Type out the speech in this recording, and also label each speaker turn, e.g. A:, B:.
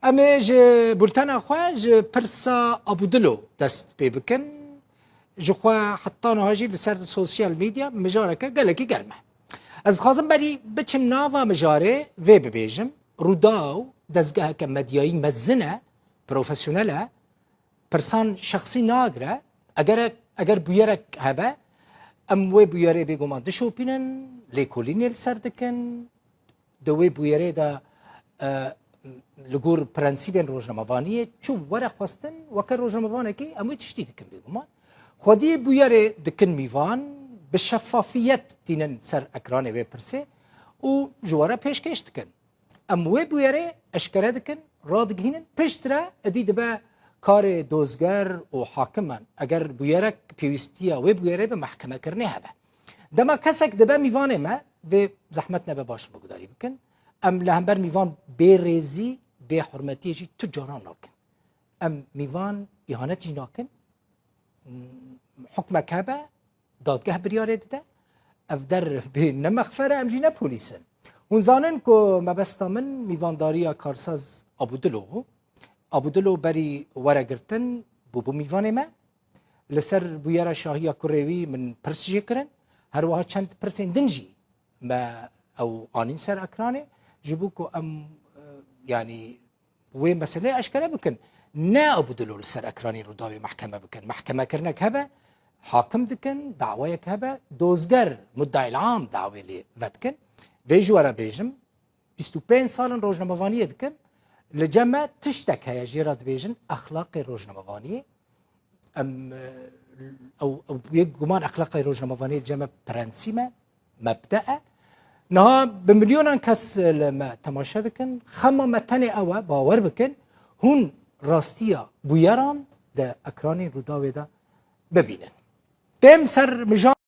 A: اما بولتانا خواج برسا ابو دلو دست پی بکن جخوا حتی نهاجی لسر سوسیال میدیا مجاره که گلکی گلمه از خازم بری بچم ناوا مجاره وی ببیجم روداو دزگاه که مدیایی مزنه پروفیسیونله پرسان شخصی ناگره اگر بویرک هبه ام وی بویره بگومان دشو پینن لیکولینی لسر دکن دوی بویره دا لگور پرنسیبین روزنامه‌وانیه چو وره خواستن وکر روزنامه‌وانه که اموی تشتی دکن بگومان خودی بویره دکن میوان به شفافیت دینن سر اکرانه وی پرسه و جواره پیشکش دکن اموی بویره اشکره دکن را دگهینن پشتره ادی دبه کار دوزگر و حاکمان اگر بویره پیوستیه وی بویره به محکمه کرنه هبه دما کسک دبه میوانه ما به زحمت نبه باش بگداری بکن ام لهمبر میوان بی ریزی بی حرمتی جی تجاران ناکن ام میوان اهانت جی ناکن حکمک هبه دادگاه بریاره ده اف در به نمخفره ام جی نه پولیسن اون زانن که مبستا من میوانداری کارساز ابودلو بری وره گرتن بو میوانه ما لسر بویره شاهی کوروی من پرسجی کرن هر وها چند پرسین دنجی ما او آنین سر اکرانه جبو کو ام يعني وين مسألة أشكال بكن نا أبو دلول سر أكراني رضاوي محكمة بكن محكمة كرنك هبة حاكم دكن دعويك هبة دوزجر مدعي العام دعوي لي فتكن بيجو ورا بيجم 25 سال روزنامه‌وانیه دکم لجمع تشتك هيا جيرات بيجن أخلاقي روزنامه‌وانیه ام او يجمان أخلاقي روزنامه‌وانیه جمع برنسيمة مبدأ نها بمليون کس لما تماشا دکن خما متن اوه باور بکن هون راستیا بویران ده اکرانی روداوی ده ببینن دم سر مجان